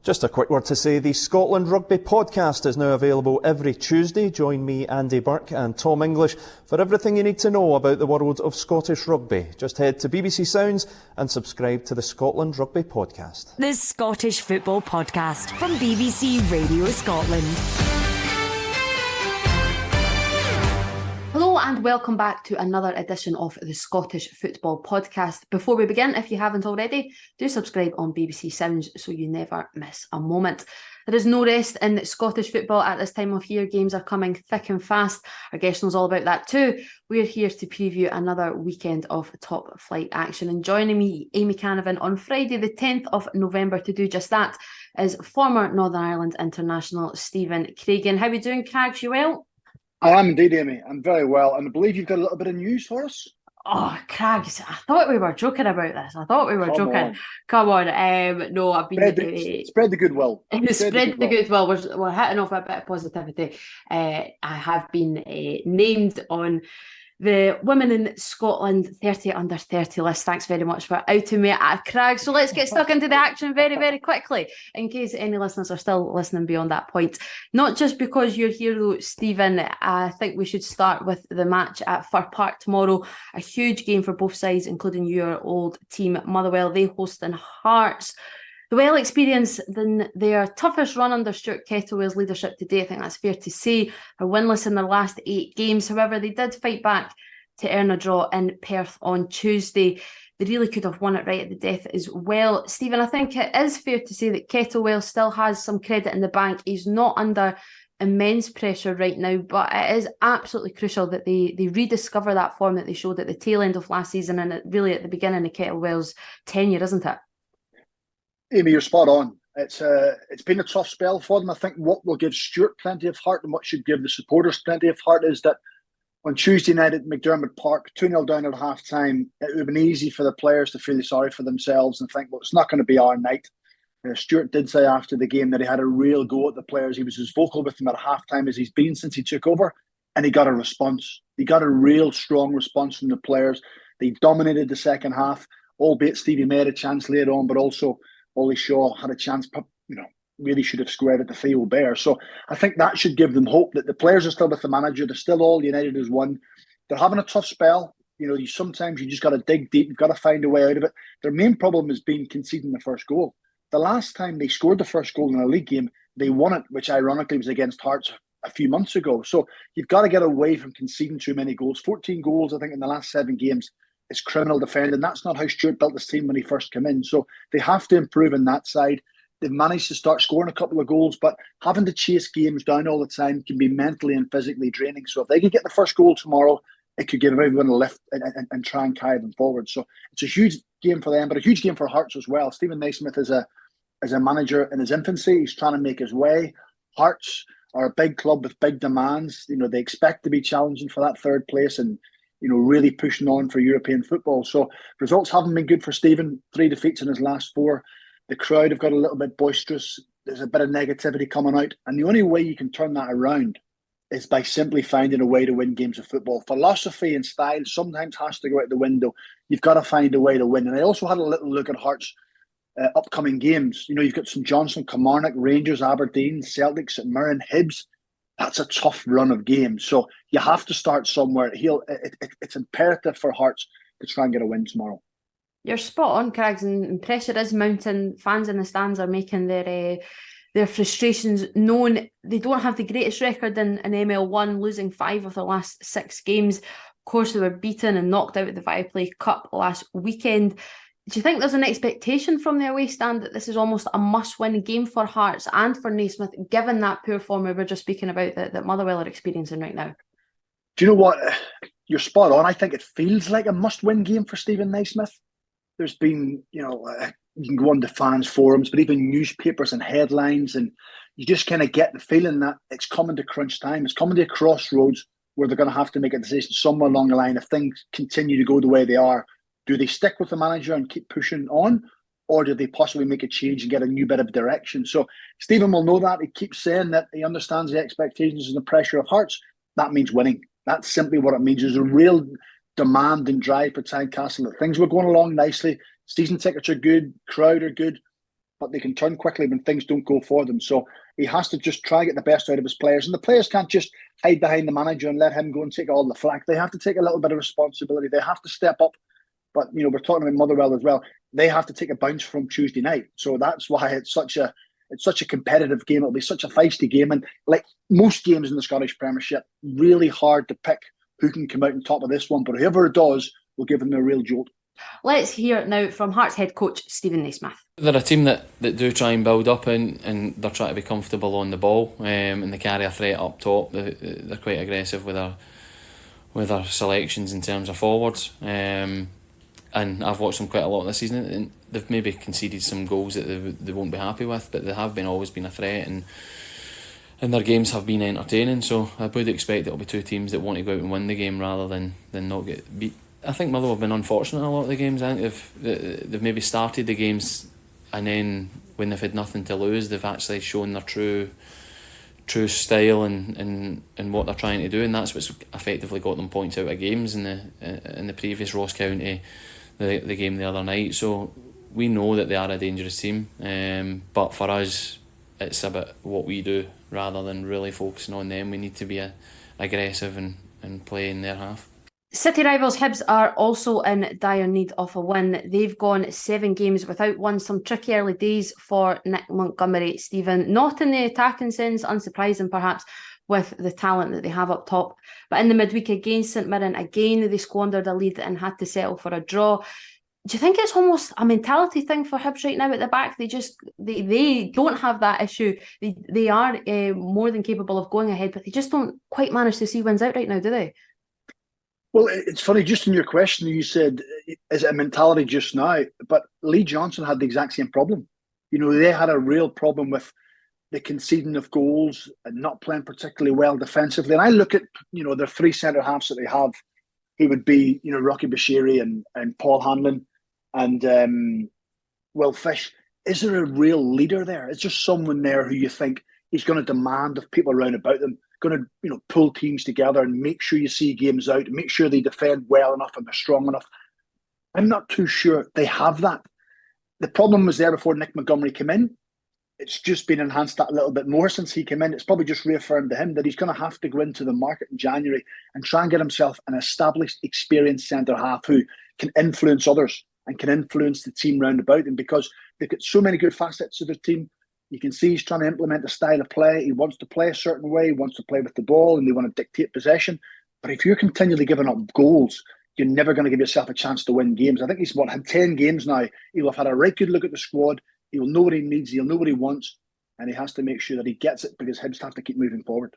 Just a quick word to say the Scotland Rugby podcast is now available every Tuesday. Join me, Andy Burke and Tom English for everything you need to know about the world of Scottish rugby. Just head to BBC Sounds and subscribe to the Scotland Rugby podcast. The Scottish Football Podcast from BBC Radio Scotland. Hello and welcome back to another edition of the Scottish Football Podcast. Before we begin, if you haven't already, do subscribe on BBC Sounds so you never miss a moment. There is no rest in Scottish football at this time of year. Games are coming thick and fast. Our guest knows all about that too. We're here to preview another weekend of top flight action. And joining me, Amy Canavan, on Friday the 10th of November to do just that is former Northern Ireland international Steven Craigan. How are you doing, Crags? You well? I am indeed, Amy. I'm very well. And I believe you've got a little bit of news for us. Oh, Crags, I thought we were joking about this. Come on. No, I've been... Spread the goodwill. Spread the goodwill. We're hitting off a bit of positivity. I have been named on the Women in Scotland 30 under 30 list. Thanks very much for outing me at Crag. So let's get stuck into the action very, very quickly, in case any listeners are still listening beyond that point. Not just because you're here though, Stephen, I think we should start with the match at Fir Park tomorrow. A huge game for both sides, including your old team, Motherwell. They hosting Hearts. The well experienced in their toughest run under Stuart Kettlewell's leadership today. I think that's fair to say. They're winless in their last 8 games. However, they did fight back to earn a draw in Perth on Tuesday. They really could have won it right at the death as well. Stephen, I think it is fair to say that Kettlewell still has some credit in the bank. He's not under immense pressure right now, but it is absolutely crucial that they rediscover that form that they showed at the tail end of last season and really at the beginning of Kettlewell's tenure, isn't it? Amy, you're spot on. It's been a tough spell for them. I think what will give Stuart plenty of heart and what should give the supporters plenty of heart is that on Tuesday night at McDermott Park, 2-0 down at half-time, it would have been easy for the players to feel sorry for themselves and think, well, it's not going to be our night. Stuart did say after the game that he had a real go at the players. He was as vocal with them at half-time as he's been since he took over, and he got a response. He got a real strong response from the players. They dominated the second half, albeit Stevie May had a chance later on, but also Ollie Shaw had a chance, really should have squared it to Theo Bear. So I think that should give them hope that the players are still with the manager. They're still all united as one. They're having a tough spell. Sometimes you just got to dig deep. You've got to find a way out of it. Their main problem has been conceding the first goal. The last time they scored the first goal in a league game, they won it, which ironically was against Hearts a few months ago. So you've got to get away from conceding too many goals. 14 goals, I think, in the last 7 games. Is criminal defending. That's not how Stuart built this team when he first came in. So they have to improve on that side. They've managed to start scoring a couple of goals, but having to chase games down all the time can be mentally and physically draining. So if they can get the first goal tomorrow, it could give everyone a lift and try and carry them forward. So it's a huge game for them, but a huge game for Hearts as well. Steven Naismith is a manager in his infancy. He's trying to make his way. Hearts are a big club with big demands. They expect to be challenging for that 3rd place and really pushing on for European football. So results haven't been good for Steven. 3 defeats in his last 4. The crowd have got a little bit boisterous. There's a bit of negativity coming out. And the only way you can turn that around is by simply finding a way to win games of football. Philosophy and style sometimes has to go out the window. You've got to find a way to win. And I also had a little look at Hearts' upcoming games. You've got St Johnstone, Kilmarnock, Rangers, Aberdeen, Celtic, St Mirren, Hibs. That's a tough run of games. So you have to start somewhere. It's imperative for Hearts to try and get a win tomorrow. You're spot on, Craigs, and pressure is mounting. Fans in the stands are making their frustrations known. They don't have the greatest record in ML1, losing 5 of their last 6 games. Of course, they were beaten and knocked out of the Viaplay Cup last weekend. Do you think there's an expectation from the away stand that this is almost a must-win game for Hearts and for Naismith, given that poor form we were just speaking about that Motherwell are experiencing right now? Do you know what? You're spot on. I think it feels like a must-win game for Steven Naismith. There's been, you can go on to fans' forums, but even newspapers and headlines, and you just kind of get the feeling that it's coming to crunch time. It's coming to a crossroads where they're going to have to make a decision somewhere along the line. If things continue to go the way they are, do they stick with the manager and keep pushing on, or do they possibly make a change and get a new bit of direction? So Stephen will know that. He keeps saying that he understands the expectations and the pressure of Hearts. That means winning. That's simply what it means. There's a real demand and drive for Tynecastle that things were going along nicely. Season tickets are good, crowd are good, but they can turn quickly when things don't go for them. So he has to just try to get the best out of his players. And the players can't just hide behind the manager and let him go and take all the flack. They have to take a little bit of responsibility. They have to step up. But, we're talking about Motherwell as well. They have to take a bounce from Tuesday night. So that's why it's such a competitive game. It'll be such a feisty game. And like most games in the Scottish Premiership, really hard to pick who can come out on top of this one. But whoever it does will give them a real jolt. Let's hear now from Hearts head coach Steven Naismith. They're a team that do try and build up and they're trying to be comfortable on the ball, and they carry a threat up top. They're quite aggressive with their selections in terms of forwards. And I've watched them quite a lot this season, and they've maybe conceded some goals that they won't be happy with, but they have always been a threat, and their games have been entertaining. So I would expect it'll be two teams that want to go out and win the game rather than not get beat. I think Motherwell have been unfortunate in a lot of the games. I think they've maybe started the games, and then when they've had nothing to lose, they've actually shown their true style and what they're trying to do, and that's what's effectively got them points out of games in the previous Ross County, the game the other night. So we know that they are a dangerous team, but for us it's about what we do rather than really focusing on them. We need to be aggressive and play in their half. City rivals Hibs are also in dire need of a win. They've gone 7 games without one. Some tricky early days for Nick Montgomery, Stephen. Not in the attacking sense, unsurprising perhaps, with the talent that they have up top. But in the midweek against St Mirren, again, they squandered a lead and had to settle for a draw. Do you think it's almost a mentality thing for Hibs right now at the back? They don't have that issue. They are more than capable of going ahead, but they just don't quite manage to see wins out right now, do they? Well, it's funny, just in your question, you said, is it a mentality just now? But Lee Johnson had the exact same problem. They had a real problem with the conceding of goals and not playing particularly well defensively. And I look at, their 3 centre-halves that they have. He would be, Rocky Bashiri and Paul Hanlon and Will Fish. Is there a real leader there? It's just someone there who you think he's going to demand of people around about them, going to pull teams together and make sure you see games out, and make sure they defend well enough and they're strong enough. I'm not too sure they have that. The problem was there before Nick Montgomery came in. It's just been enhanced that a little bit more since he came in. It's probably just reaffirmed to him that he's going to have to go into the market in January and try and get himself an established, experienced centre-half who can influence others and can influence the team round about him, because they've got so many good facets of their team. You can see he's trying to implement a style of play. He wants to play a certain way. He wants to play with the ball, and they want to dictate possession. But if you're continually giving up goals, you're never going to give yourself a chance to win games. I think he's had 10 games now. He'll have had a right good look at the squad. He'll know what he needs. He'll know what he wants. And he has to make sure that he gets it, because Hibs have to keep moving forward.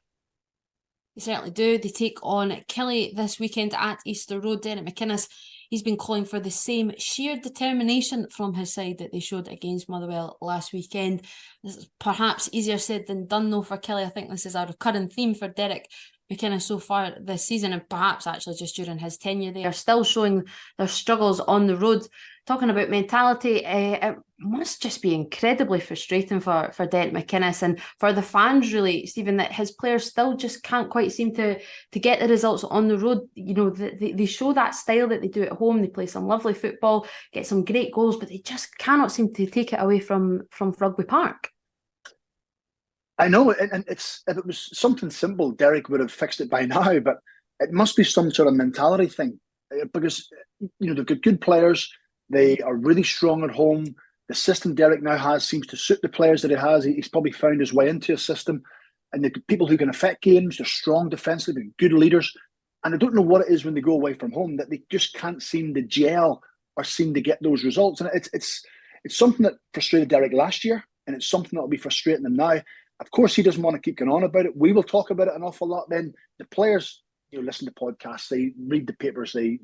They certainly do. They take on Killie this weekend at Easter Road. Derek McInnes, he's been calling for the same sheer determination from his side that they showed against Motherwell last weekend. This is perhaps easier said than done though for Killie. I think this is a recurring theme for Derek McInnes so far this season, and perhaps actually just during his tenure. They are still showing their struggles on the road. Talking about mentality, it must just be incredibly frustrating for Derek McInnes and for the fans, really, Stephen, that his players still just can't quite seem to get the results on the road. They show that style that they do at home. They play some lovely football, get some great goals, but they just cannot seem to take it away from Rugby Park. I know, and if it was something simple, Derek would have fixed it by now, but it must be some sort of mentality thing, because they've got good players. They are really strong at home. The system Derek now has seems to suit the players that he has. He's probably found his way into a system, and the people who can affect games, they're strong defensively, they're good leaders, and I don't know what it is when they go away from home that they just can't seem to gel or seem to get those results. And it's something that frustrated Derek last year, and it's something that will be frustrating him now. Of course, he doesn't want to keep going on about it. We will talk about it an awful lot. Then the players, listen to podcasts, they read the papers, they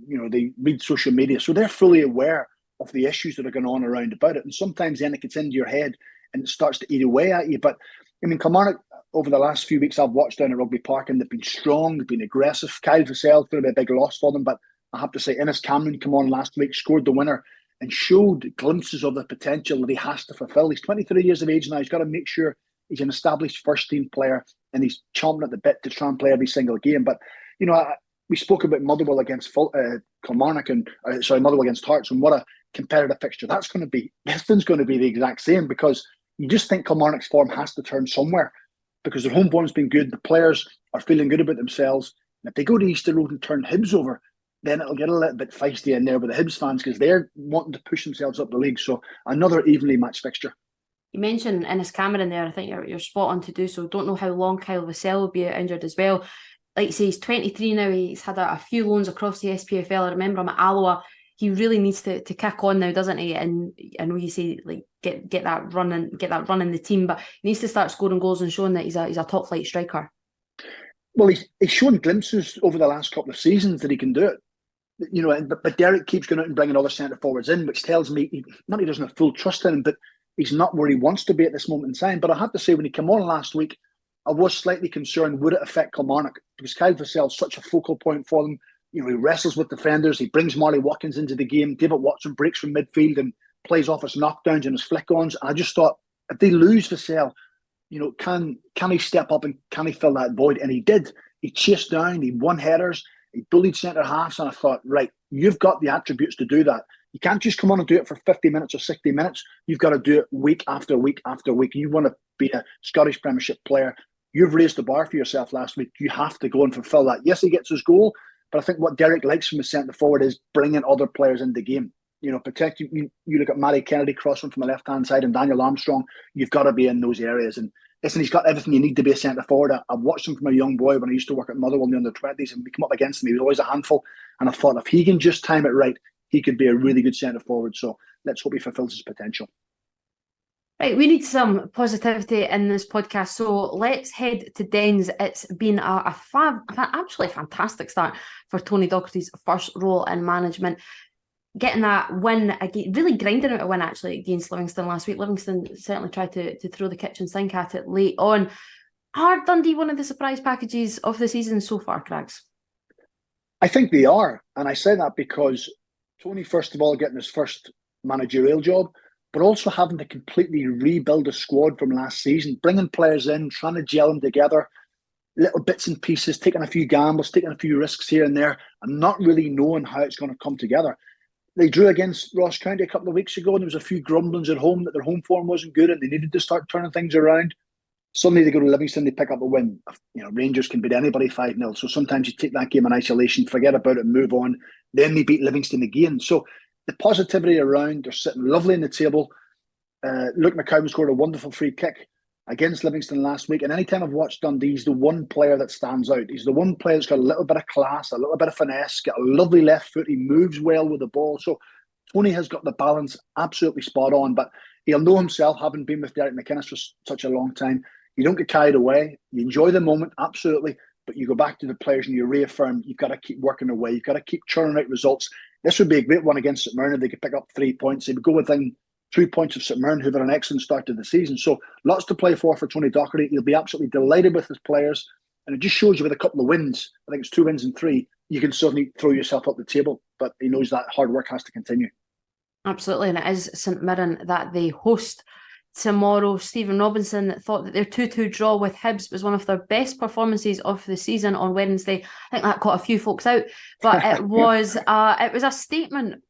read social media, so they're fully aware of the issues that are going on around about it. And sometimes then it gets into your head and it starts to eat away at you. But Kilmarnock, over the last few weeks I've watched down at Rugby Park, and they've been strong, they've been aggressive. Kyle Vassell's going to be a big loss for them, but I have to say Innes Cameron came on last week, scored the winner, and showed glimpses of the potential that he has to fulfill. He's 23 years of age now. He's got to make sure he's an established first team player, and he's chomping at the bit to try and play every single game. But we spoke about Motherwell against Kilmarnock and Motherwell against Hearts, and what a competitive fixture that's going to be. This one's going to be the exact same, because you just think Kilmarnock's form has to turn somewhere, because their home form's been good, the players are feeling good about themselves. And if they go to Easter Road and turn Hibs over, then it'll get a little bit feisty in there with the Hibs fans, because they're wanting to push themselves up the league. So another evenly matched fixture. You mentioned Innes Cameron there. I think you're spot on to do so. Don't know how long Kyle Vassell will be out injured as well. Like you say, he's 23 now. He's had a few loans across the SPFL. I remember him at Alloa. He really needs to kick on now, doesn't he? And I know you say like get that run in the team, but he needs to start scoring goals and showing that he's a top flight striker. Well, he's shown glimpses over the last couple of seasons that he can do it. But Derek keeps going out and bringing other centre forwards in, which tells me he doesn't have full trust in him, but he's not where he wants to be at this moment in time. But I have to say, when he came on last week, I was slightly concerned, would it affect Kilmarnock? Because Kyle Vassell's such a focal point for them. He wrestles with defenders. He brings Marley Watkins into the game. David Watson breaks from midfield and plays off his knockdowns and his flick-ons. And I just thought, if they lose Vassell, can he step up and can he fill that void? And he did. He chased down, he won headers, he bullied centre-halves, and I thought, right, you've got the attributes to do that. You can't just come on and do it for 50 minutes or 60 minutes. You've got to do it week after week after week. You want to be a Scottish Premiership player. You've raised the bar for yourself last week. You have to go and fulfil that. Yes, he gets his goal, but I think what Derek likes from his centre forward is bringing other players in the game. Protect you. You look at Matty Kennedy crossing from the left-hand side and Daniel Armstrong. You've got to be in those areas. And listen, he's got everything you need to be a centre forward. I've watched him from a young boy when I used to work at Motherwell in the under-20s, and we come up against him. He was always a handful. And I thought, if he can just time it right, he could be a really good centre forward. So let's hope he fulfills his potential. Right, we need some positivity in this podcast, so let's head to Dens. It's been an absolutely fantastic start for Tony Docherty's first role in management. Getting that win, again, really grinding out a win actually against Livingston last week. Livingston certainly tried to throw the kitchen sink at it late on. Are Dundee one of the surprise packages of the season so far, Craigs? I think they are, and I say that because Tony, first of all, getting his first managerial job, but also having to completely rebuild a squad from last season, bringing players in, trying to gel them together, little bits and pieces, taking a few gambles, taking a few risks here and there, and not really knowing how it's going to come together. They drew against Ross County a couple of weeks ago, and there was a few grumblings at home that their home form wasn't good and they needed to start turning things around. Suddenly they go to Livingston, they pick up a win. Rangers can beat anybody 5-0, so sometimes you take that game in isolation, forget about it, move on. Then they beat Livingston again. So the positivity around, they're sitting lovely in the table. Luke McCowan scored a wonderful free kick against Livingston last week. And anytime I've watched Dundee, he's the one player that stands out. He's the one player that's got a little bit of class, a little bit of finesse, got a lovely left foot. He moves well with the ball. So Tony has got the balance absolutely spot on. But he'll know himself, having been with Derek McInnes for such a long time. You don't get carried away. You enjoy the moment, absolutely. But you go back to the players and you reaffirm you've got to keep working away. You've got to keep churning out results. This would be a great one against St Mirren if they could pick up 3 points. They would go within 3 points of St Mirren, who've had an excellent start to the season. So lots to play for Tony Docherty. He'll be absolutely delighted with his players. And it just shows you with a couple of wins, I think it's 2 wins and 3, you can certainly throw yourself up the table. But he knows that hard work has to continue. Absolutely. And it is St Mirren that they host tomorrow. Stephen Robinson thought that their 2-2 draw with Hibs was one of their best performances of the season on Wednesday. I think that caught a few folks out, but it was a statement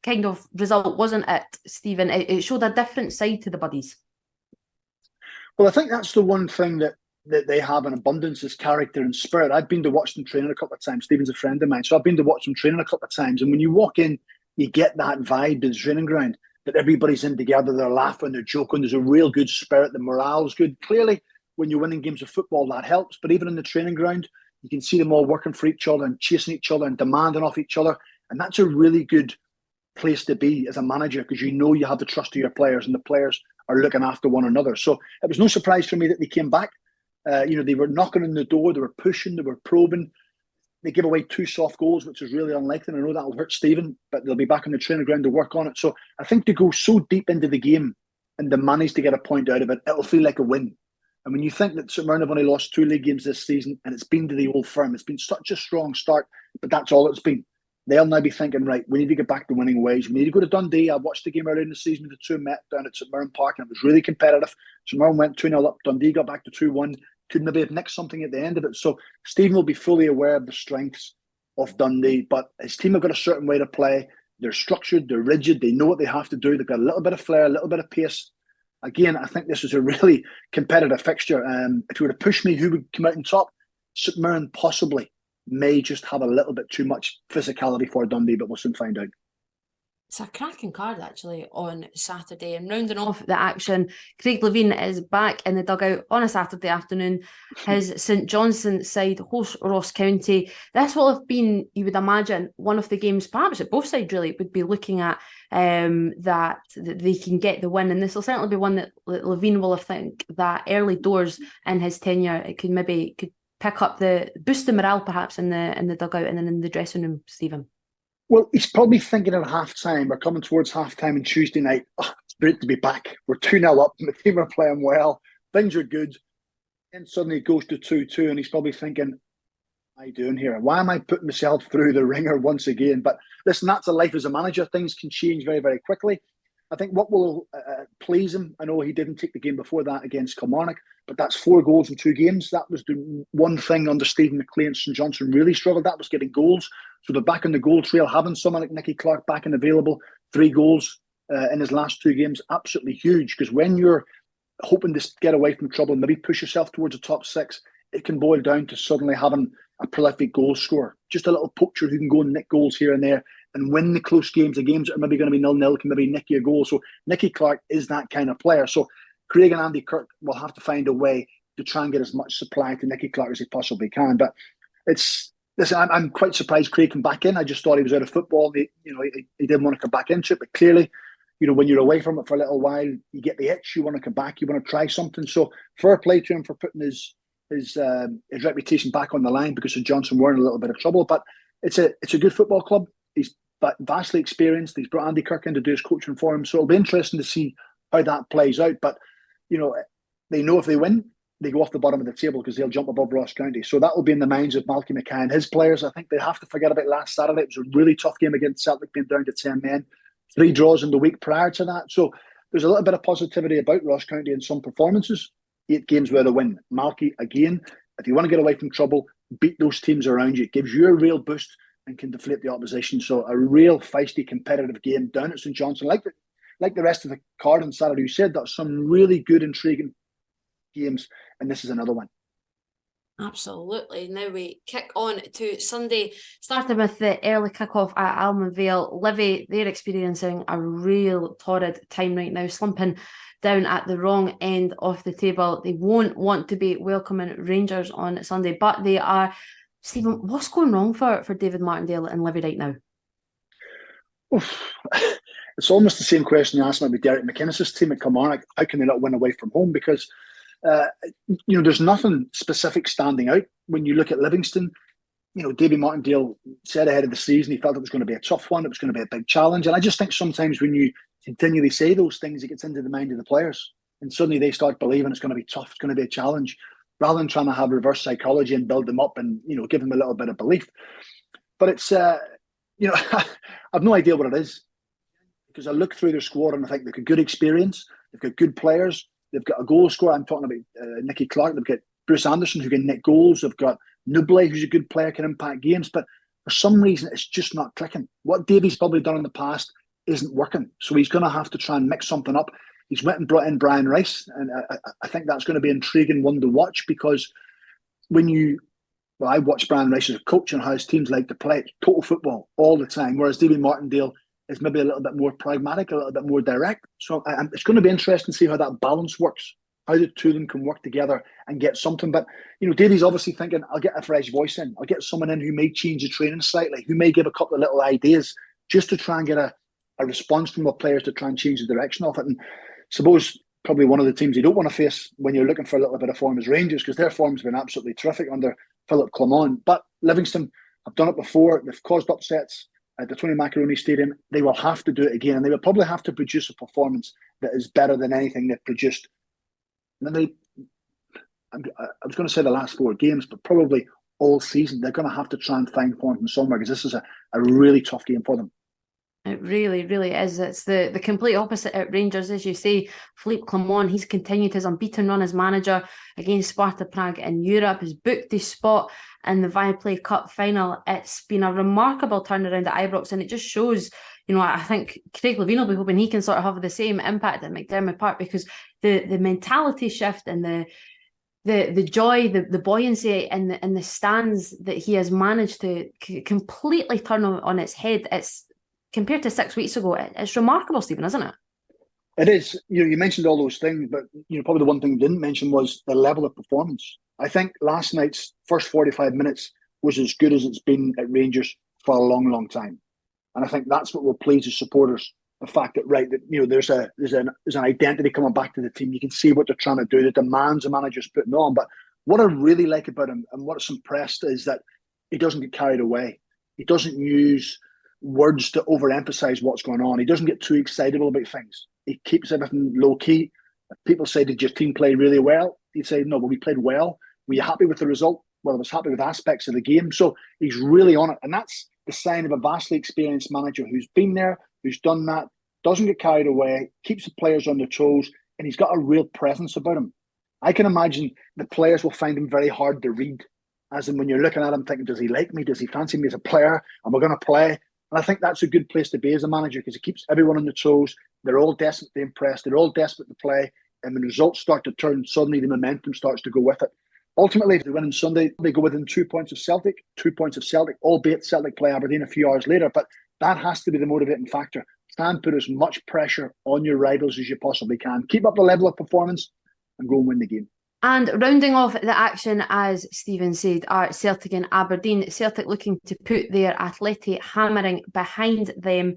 kind of result, wasn't it, Stephen? It showed a different side to the Buddies. Well, I think that's the one thing that they have in abundance is character and spirit. I've been to watch them training a couple of times. Stephen's a friend of mine, so I've been to watch them training a couple of times. And when you walk in, you get that vibe in the training ground, that everybody's in together, they're laughing, they're joking, there's a real good spirit, the morale's good. Clearly, when you're winning games of football, that helps. But even in the training ground, you can see them all working for each other and chasing each other and demanding off each other. And that's a really good place to be as a manager, because you know you have the trust of your players and the players are looking after one another. So it was no surprise for me that they came back. They were knocking on the door, they were pushing, they were probing. They give away 2 soft goals, which is really unlikely. And I know that'll hurt Stephen, but they'll be back on the training ground to work on it. So I think to go so deep into the game and to manage to get a point out of it, it'll feel like a win. And when you think that St Mirren have only lost 2 league games this season, and it's been to the Old Firm, it's been such a strong start, but that's all it's been. They'll now be thinking, right, we need to get back to winning ways. We need to go to Dundee. I watched the game earlier in the season. The 2 met down at St Mirren Park, and it was really competitive. St Mirren went 2-0 up. Dundee got back to 2-1. could maybe have nicked something at the end of it. So Stephen will be fully aware of the strengths of Dundee, but his team have got a certain way to play. They're structured, they're rigid, they know what they have to do. They've got a little bit of flair, a little bit of pace. Again, I think this is a really competitive fixture. If you were to push me, who would come out on top? St Mirren possibly may just have a little bit too much physicality for Dundee, but we'll soon find out. It's a cracking card, actually, on Saturday. And rounding off the action, Craig Levein is back in the dugout on a Saturday afternoon. His St Johnstone side host Ross County. This will have been, you would imagine, one of the games, perhaps at both sides really, would be looking at that they can get the win. And this will certainly be one that Levein will have think that early doors in his tenure, it could pick up boost the morale perhaps in the dugout and then in the dressing room, Stephen. Well, he's probably thinking at half-time, we're coming towards half-time on Tuesday night, it's great to be back. We're 2-0 up, and the team are playing well, things are good. And suddenly it goes to 2-2, and he's probably thinking, what am I doing here? Why am I putting myself through the ringer once again? But listen, that's a life as a manager. Things can change very, very quickly. I think what will please him, I know he didn't take the game before that against Kilmarnock, but that's 4 goals in 2 games. That was the one thing under Stephen McLean and St Johnstone really struggled. That was getting goals. So they're back on the goal trail, having someone like Nicky Clark back and available. 3 goals in his last 2 games, absolutely huge. Because when you're hoping to get away from trouble and maybe push yourself towards the top 6, it can boil down to suddenly having a prolific goal scorer. Just a little poacher who can go and nick goals here and there and win the close games. The games that are maybe going to be 0-0 can maybe nick you a goal. So Nicky Clark is that kind of player. So Craig and Andy Kirk will have to find a way to try and get as much supply to Nicky Clark as he possibly can. But listen, I'm quite surprised Craig came back in. I just thought he was out of football. He didn't want to come back into it. But clearly, when you're away from it for a little while, you get the itch. You want to come back. You want to try something. So fair play to him for putting his reputation back on the line, because St Johnstone were in a little bit of trouble. But it's a good football club. He's vastly experienced. He's brought Andy Kirk in to do his coaching for him. So it'll be interesting to see how that plays out. But they know if they win, they go off the bottom of the table because they'll jump above Ross County. So that will be in the minds of Malky Mackay and his players. I think they have to forget about last Saturday. It was a really tough game against Celtic, being down to 10 men. 3 draws in the week prior to that. So there's a little bit of positivity about Ross County in some performances. 8 games where they win. Malky, again, if you want to get away from trouble, beat those teams around you. It gives you a real boost and can deflate the opposition. So a real feisty, competitive game down at St Johnstone. Like the rest of the card on Saturday, you said, that's some really good, intriguing games, and this is another one. Absolutely. Now we kick on to Sunday, starting with the early kick-off at Almonvale. Livy, they're experiencing a real torrid time right now, slumping down at the wrong end of the table. They won't want to be welcoming Rangers on Sunday, but they are. Stephen, what's going wrong for David Martindale and Livy right now? It's almost the same question you asked me with Derek McInnes's team at Kilmarnock. How can they not win away from home? Because there's nothing specific standing out. When you look at Livingston, David Martindale said ahead of the season he felt it was going to be a tough one. It was going to be a big challenge. And I just think sometimes when you continually say those things, it gets into the mind of the players. And suddenly they start believing it's going to be tough, it's going to be a challenge, rather than trying to have reverse psychology and build them up and, give them a little bit of belief. But it's, I've no idea what it is. Because I look through their squad and I think they've got good experience, they've got good players, they've got a goal scorer. I'm talking about Nicky Clark. They've got Bruce Anderson, who can nick goals. They've got Nubley, who's a good player, can impact games. But for some reason, it's just not clicking. What Davy's probably done in the past isn't working. So he's going to have to try and mix something up. He's went and brought in Brian Rice, and I think that's going to be an intriguing one to watch, because I watched Brian Rice as a coach and how his teams like to play total football all the time, whereas David Martindale is maybe a little bit more pragmatic, a little bit more direct. So it's going to be interesting to see how that balance works, how the two of them can work together and get something. But, Davy's obviously thinking, I'll get a fresh voice in. I'll get someone in who may change the training slightly, who may give a couple of little ideas just to try and get a response from the players to try and change the direction of it. And suppose probably one of the teams you don't want to face when you're looking for a little bit of form is Rangers, because their form's been absolutely terrific under Philip Clement. But Livingston have done it before. They've caused upsets at the Tony Macaroni Stadium. They will have to do it again, and they will probably have to produce a performance that is better than anything they've produced. And then I was going to say the last 4 games, but probably all season. They're going to have to try and find form from somewhere, because this is a really tough game for them. It really, really is. It's the complete opposite at Rangers, as you say. Philippe Clement, he's continued his unbeaten run as manager against Sparta Prague in Europe. He's booked his spot in the Viaplay Cup final. It's been a remarkable turnaround at Ibrox, and it just shows, I think Craig Levein will be hoping he can sort of have the same impact at McDermott Park, because the mentality shift and the joy, the buoyancy in the stands that he has managed to completely turn on its head. It's compared to 6 weeks ago, it's remarkable, Stephen, isn't it? It is. You mentioned all those things, but probably the one thing you didn't mention was the level of performance. I think last night's first 45 minutes was as good as it's been at Rangers for a long, long time, and I think that's what will please the supporters. The fact that there's an identity coming back to the team. You can see what they're trying to do, the demands the manager's putting on. But what I really like about him and what's impressed is that he doesn't get carried away. He doesn't use words to overemphasize what's going on. He doesn't get too excitable about things. He keeps everything low key. If people say, "Did your team play really well?" He'd say, "No, but we played well. Were you happy with the result?" Well, I was happy with aspects of the game. So he's really on it. And that's the sign of a vastly experienced manager who's been there, who's done that, doesn't get carried away, keeps the players on their toes, and he's got a real presence about him. I can imagine the players will find him very hard to read. As in, when you're looking at him thinking, does he like me? Does he fancy me as a player? Am I going to play? And I think that's a good place to be as a manager, because it keeps everyone on their toes. They're all desperate to impress. They're all desperate to play. And when results start to turn, suddenly the momentum starts to go with it. Ultimately, if they win on Sunday, they go within 2 points of Celtic, albeit Celtic play Aberdeen a few hours later. But that has to be the motivating factor. Try and put as much pressure on your rivals as you possibly can. Keep up the level of performance and go and win the game. And rounding off the action, as Stephen said, are Celtic and Aberdeen. Celtic looking to put their Athletic hammering behind them.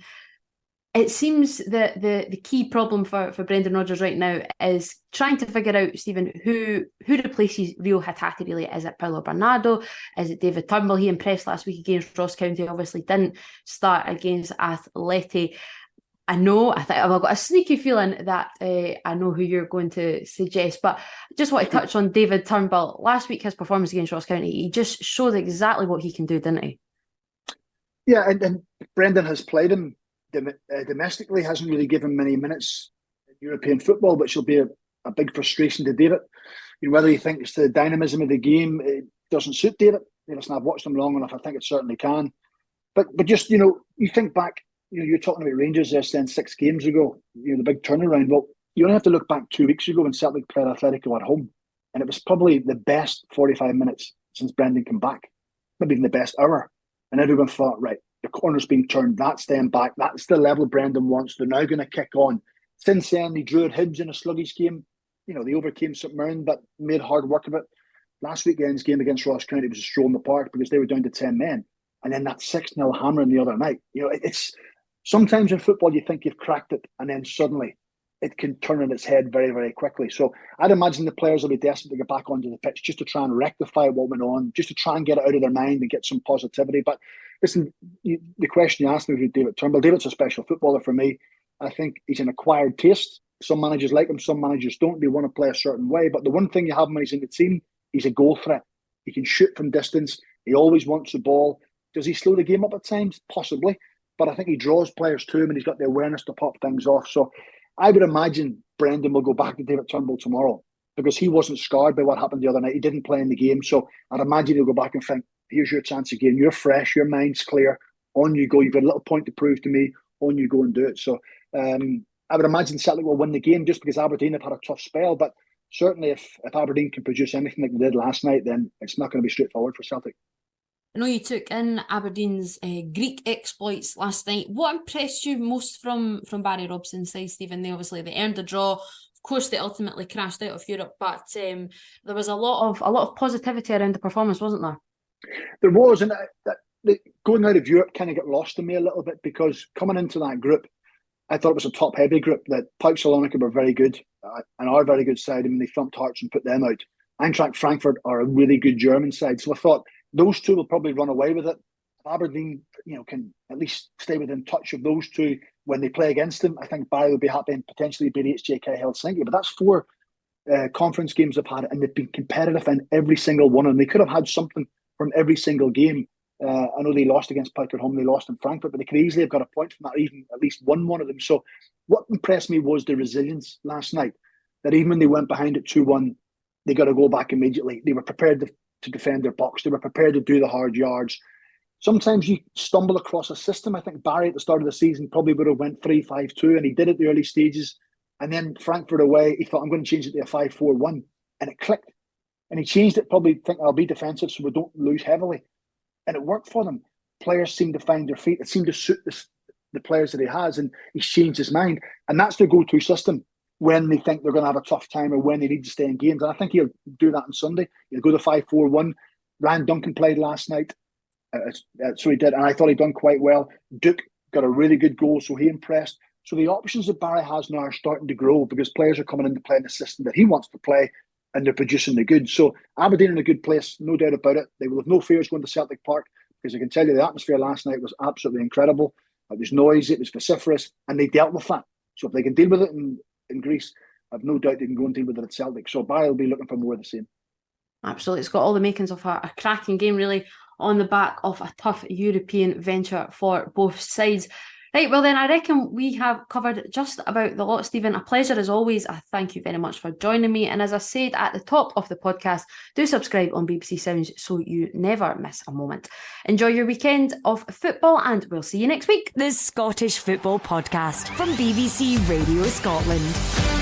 It seems that the key problem for Brendan Rodgers right now is trying to figure out, Stephen, who replaces Rio Hatate really. Is it Paulo Bernardo? Is it David Turnbull? He impressed last week against Ross County, obviously didn't start against Athletic. I know, I've got a sneaky feeling that I know who you're going to suggest, but I just want to touch on David Turnbull. Last week, his performance against Ross County, he just showed exactly what he can do, didn't he? Yeah, and Brendan has played him domestically, hasn't really given many minutes in European football, which will be a big frustration to David. Whether he thinks the dynamism of the game it doesn't suit David. Listen, I've watched him long enough, I think it certainly can. But just, you think back, you're talking about Rangers there saying 6 games ago, the big turnaround. Well, you only have to look back 2 weeks ago when Celtic played Atletico at home. And it was probably the best 45 minutes since Brendan came back. Maybe even the best hour. And everyone thought, right, the corner's being turned, that's them back, that's the level Brendan wants, they're now going to kick on. Since then, they drew at Hibs in a sluggish game. They overcame St Mirren, but made hard work of it. Last weekend's game against Ross County was a stroll in the park because they were down to 10 men. And then that 6-0 hammering the other night. It's sometimes in football you think you've cracked it, and then suddenly it can turn on its head very, very quickly. So I'd imagine the players will be desperate to get back onto the pitch just to try and rectify what went on, just to try and get it out of their mind and get some positivity. But listen, the question you asked me was David Turnbull. David's a special footballer for me. I think he's an acquired taste. Some managers like him, some managers don't. They want to play a certain way. But the one thing you have when he's in the team, he's a goal threat. He can shoot from distance. He always wants the ball. Does he slow the game up at times? Possibly. But I think he draws players to him, and he's got the awareness to pop things off. So I would imagine Brendan will go back to David Turnbull tomorrow, because he wasn't scarred by what happened the other night. He didn't play in the game. So I'd imagine he'll go back and think, here's your chance again. You're fresh. Your mind's clear. On you go. You've got a little point to prove to me. On you go and do it. So I would imagine Celtic will win the game just because Aberdeen have had a tough spell. But certainly if Aberdeen can produce anything like they did last night, then it's not going to be straightforward for Celtic. I know you took in Aberdeen's Greek exploits last night. What impressed you most from Barry Robson's side, Stephen? They earned a draw. Of course, they ultimately crashed out of Europe, but there was a lot of positivity around the performance, wasn't there? There was, and going out of Europe kind of got lost to me a little bit, because coming into that group, I thought it was a top-heavy group. That PAOK Salonika were very good and are a very good side. I mean, they thumped Hearts and put them out. Eintracht Frankfurt are a really good German side, so I thought those two will probably run away with it. Aberdeen, can at least stay within touch of those two when they play against them. I think Barry will be happy and potentially beat HJK Helsinki. But that's 4 conference games they've had, and they've been competitive in every single one. And they could have had something from every single game. I know they lost against Pike at home, they lost in Frankfurt, but they could easily have got a point from that, or even at least won one of them. So what impressed me was the resilience last night, that even when they went behind at 2-1, they got to go back immediately. They were prepared to defend their box. They were prepared to do the hard yards. Sometimes you stumble across a system. I think Barry at the start of the season probably would have went 3-5-2, and he did it the early stages. And then Frankfurt away, he thought, I'm going to change it to a 5-4-1. And it clicked. And he changed it, probably thinking, I'll be defensive so we don't lose heavily. And it worked for them. Players seem to find their feet. It seemed to suit the players that he has, and he's changed his mind. And that's their go-to system when they think they're going to have a tough time or when they need to stay in games. And I think he'll do that on Sunday. He'll go to 5-4-1. Ryan Duncan played last night. So he did, and I thought he'd done quite well. Duke got a really good goal, so he impressed. So the options that Barry has now are starting to grow because players are coming in to play in the system that he wants to play, and they're producing the goods. So Aberdeen in a good place, no doubt about it. They will have no fears going to Celtic Park because I can tell you the atmosphere last night was absolutely incredible. It was noisy, it was vociferous, and they dealt with that. So if they can deal with it in Greece, I've no doubt they can go and deal with it at Celtic. So Barry will be looking for more of the same. Absolutely. It's got all the makings of a cracking game, really, on the back of a tough European venture for both sides. Right, well then, I reckon we have covered just about the lot, Stephen. A pleasure as always. I thank you very much for joining me. And as I said at the top of the podcast, do subscribe on BBC Sounds so you never miss a moment. Enjoy your weekend of football, and we'll see you next week. The Scottish Football Podcast from BBC Radio Scotland.